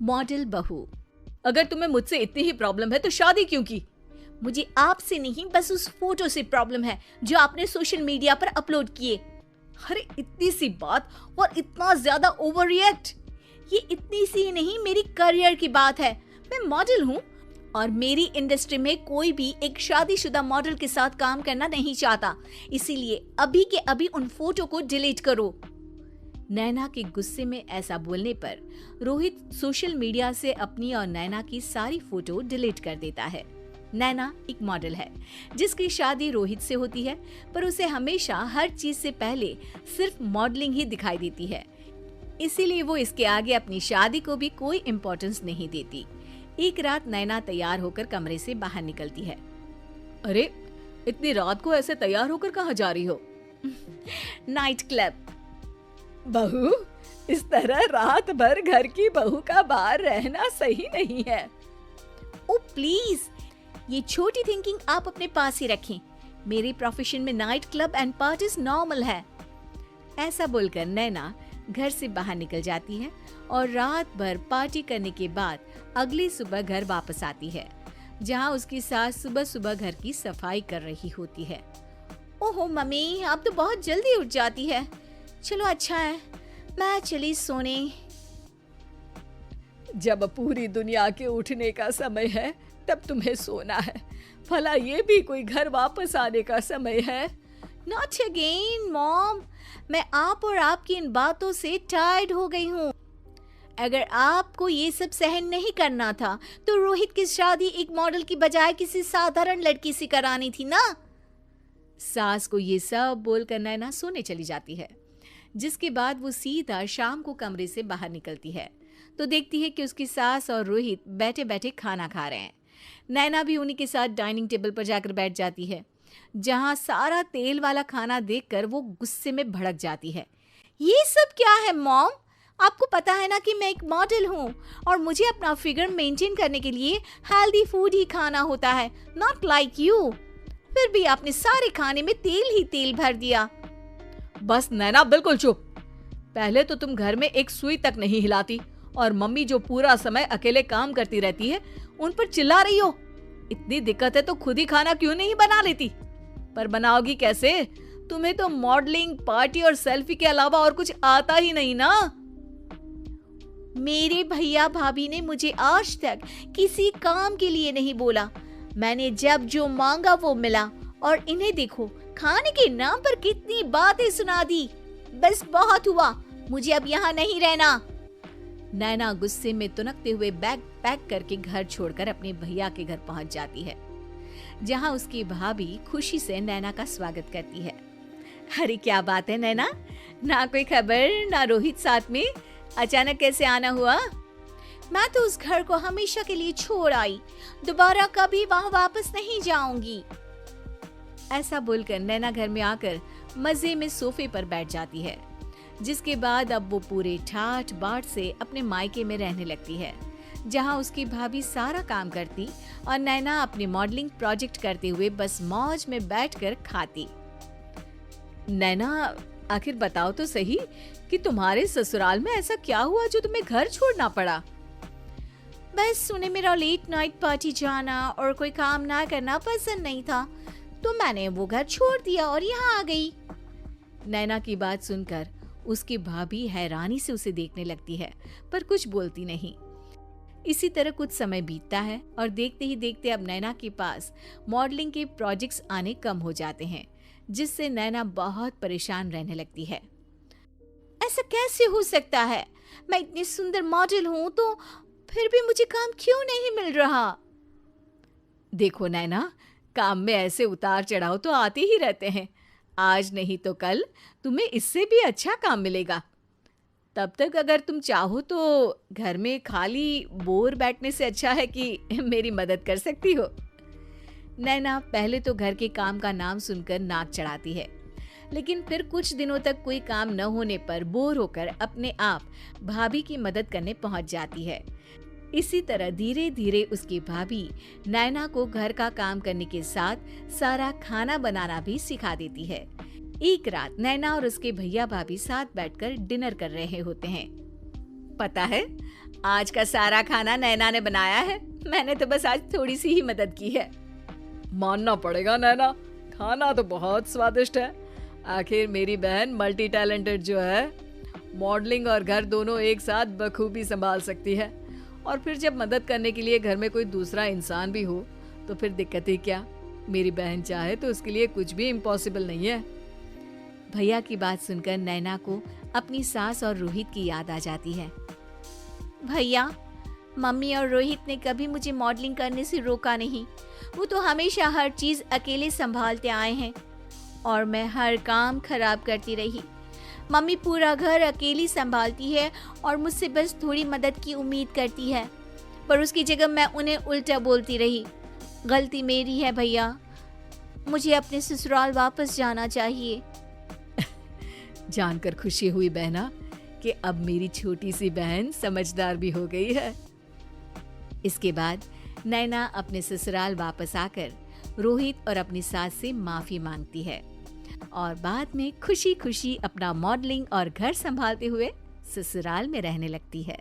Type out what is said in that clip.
Model बहू। अगर तुम्हें मुझसे इतनी ही प्रॉब्लम है तो शादी क्यों की? मुझे आपसे नहीं, बस उस फोटो से प्रॉब्लम है जो आपने सोशल मीडिया पर अपलोड किए। अरे इतनी सी बात और इतना ज्यादा ओवर रिएक्ट। ये इतनी सी नहीं, मेरी करियर की बात है। मैं मॉडल हूँ और मेरी इंडस्ट्री में कोई भी एक शादीशुदा मॉडल के साथ काम करना नहीं चाहता। इसीलिए अभी के अभी उन फोटो को डिलीट करो। नैना के गुस्से में ऐसा बोलने पर रोहित सोशल मीडिया से अपनी और नैना की सारी फोटो डिलीट कर देता है। नैना एक मॉडल है जिसकी शादी रोहित से होती है, पर उसे हमेशा हर चीज से पहले सिर्फ मॉडलिंग ही दिखाई देती है। इसीलिए वो इसके आगे अपनी शादी को भी कोई इम्पोर्टेंस नहीं देती। एक रात नैना तैयार होकर कमरे से बाहर निकलती है। अरे इतनी रात को ऐसे तैयार होकर कहाँ जा रही हो? Night club. बहू, इस तरह रात भर घर की बहू का बाहर रहना सही नहीं है। ओ प्लीज, ये छोटी थिंकिंग आप अपने पास ही रखें। मेरे प्रोफेशन में night club and parties normal है। ऐसा बोलकर नैना घर से बाहर निकल जाती है और रात भर पार्टी करने के बाद अगली सुबह घर वापस आती है, जहां उसकी सास सुबह सुबह घर की सफाई कर रही होती है। ओहो मम्मी, आप तो बहुत जल्दी उठ जाती है। चलो अच्छा है, मैं चली सोने। जब पूरी दुनिया के उठने का समय है तब तुम्हें सोना है। भला ये भी कोई घर वापस आने का समय है? नॉट अगेन मॉम, मैं आप और आपकी इन बातों से टायर्ड हो गई हूँ। अगर आपको ये सब सहन नहीं करना था तो रोहित की शादी एक मॉडल की बजाय किसी साधारण लड़की से करानी थी ना। सास को ये सब बोलकर नैना सोने चली जाती है, जिसके बाद वो सीधा शाम को कमरे से बाहर निकलती है तो देखती है कि उसकी सास और रोहित बैठे बैठे खाना खा रहे हैं। नैना भी उन्हीं के साथ डाइनिंग टेबल पर जाकर बैठ जाती है, जहां सारा तेल वाला खाना देखकर वो गुस्से में भड़क जाती है। ये सब क्या है मॉम? आपको पता है ना कि मैं एक मॉडल हूँ और मुझे अपना फिगर मेंटेन करने के लिए हेल्दी फूड ही खाना होता है, नॉट लाइक यू। फिर भी आपने सारे खाने में तेल ही तेल भर दिया। बस नैना, बिल्कुल चुप। पहले तो तुम घर में एक सुई तक नहीं हिलाती और मम्मी जो पूरा समय अकेले काम करती रहती है उन पर चिल्ला रही हो। इतनी दिक्कत है तो खुद ही खाना क्यों नहीं बना लेती? पर बनाओगी कैसे? तुम्हें तो मॉडलिंग, पार्टी और सेल्फी के अलावा और कुछ आता ही नहीं ना। मेरे भैया भाभी ने मुझे आज तक किसी काम के लिए नहीं बोला। मैंने जब जो मांगा वो मिला और इन्हें देखो, खाने के नाम पर कितनी बातें सुना दी। बस बहुत हुआ, मुझे अब यहाँ नहीं रहना। नैना गुस्से में तुनकते हुए बैग पैक करके घर छोड़कर अपने भैया के घर पहुंच जाती है, जहां उसकी भाभी खुशी से नैना का स्वागत करती है। अरे क्या बात है नैना, ना कोई खबर ना रोहित साथ में, अचानक कैसे आना हुआ? मैं तो उस घर को हमेशा के लिए छोड़ आई, दोबारा कभी वहां वापस नहीं जाऊंगी। ऐसा बोलकर नैना घर में आकर मजे में सोफे पर बैठ जाती है, जिसके बाद अब वो पूरे ठाठ बाट से अपने मायके में रहने लगती है, जहां उसकी भाभी सारा काम करती और नैना अपने मॉडलिंग प्रोजेक्ट करते हुए बस मौज में बैठकर खाती। नैना, आखिर बताओ तो सही कि तुम्हारे ससुराल में ऐसा क्या हुआ जो तुम्हें घर छोड़ना पड़ा? बस उन्हें मेरा लेट नाइट पार्टी जाना और कोई काम ना करना पसंद नहीं था, तो मैंने वो घर छोड़ दिया और यहाँ आ गई। नैना की बात सुनकर उसकी भाभी हैरानी से उसे देखने लगती है, पर कुछ बोलती नहीं। इसी तरह कुछ समय बीतता है और देखते ही देखते अब नैना के पास मॉडलिंग के प्रोजेक्ट्स आने कम हो जाते हैं, जिससे नैना बहुत परेशान रहने लगती है। ऐसा कैसे हो सकता है? मैं इतनी सुंदर मॉडल हूँ तो फिर भी मुझे काम क्यों नहीं मिल रहा? देखो नैना, काम में ऐसे उतार चढ़ाव तो आते ही रहते हैं। आज नहीं तो कल तुम्हें इससे भी अच्छा काम मिलेगा। तब तक अगर तुम चाहो तो घर में खाली बोर बैठने से अच्छा है कि मेरी मदद कर सकती हो। नैना पहले तो घर के काम का नाम सुनकर नाक चढ़ाती है, लेकिन फिर कुछ दिनों तक कोई काम न होने पर बोर होकर अपने आप भाभी की मदद करने पहुंच जाती है। इसी तरह धीरे धीरे उसकी भाभी नैना को घर का काम करने के साथ सारा खाना बनाना भी सिखा देती है। एक रात नैना और उसके भैया भाभी साथ बैठकर डिनर कर रहे होते हैं। पता है, आज का सारा खाना नैना ने बनाया है, मैंने तो बस आज थोड़ी सी ही मदद की है। मानना पड़ेगा नैना, खाना तो बहुत स्वादिष्ट है। आखिर मेरी बहन मल्टी टैलेंटेड जो है, मॉडलिंग और घर दोनों एक साथ बखूबी संभाल सकती है। और फिर जब मदद करने के लिए घर में कोई दूसरा इंसान भी हो तो फिर दिक्कत ही क्या। मेरी बहन चाहे तो उसके लिए कुछ भी इम्पॉसिबल नहीं है। भैया की बात सुनकर नैना को अपनी सास और रोहित की याद आ जाती है। भैया, मम्मी और रोहित ने कभी मुझे मॉडलिंग करने से रोका नहीं। वो तो हमेशा हर चीज अकेले संभालते आए हैं और मैं हर काम खराब करती रही। मम्मी पूरा घर अकेली संभालती है और मुझसे बस थोड़ी मदद की उम्मीद करती है, पर उसकी जगह मैं उन्हें उल्टा बोलती रही। गलती मेरी है भैया, मुझे अपने ससुराल वापस जाना चाहिए। जानकर खुशी हुई बहना कि अब मेरी छोटी सी बहन समझदार भी हो गई है। इसके बाद नैना अपने ससुराल वापस आकर रोहित और अपनी सास से माफी मांगती है और बाद में खुशी खुशी अपना मॉडलिंग और घर संभालते हुए ससुराल में रहने लगती है।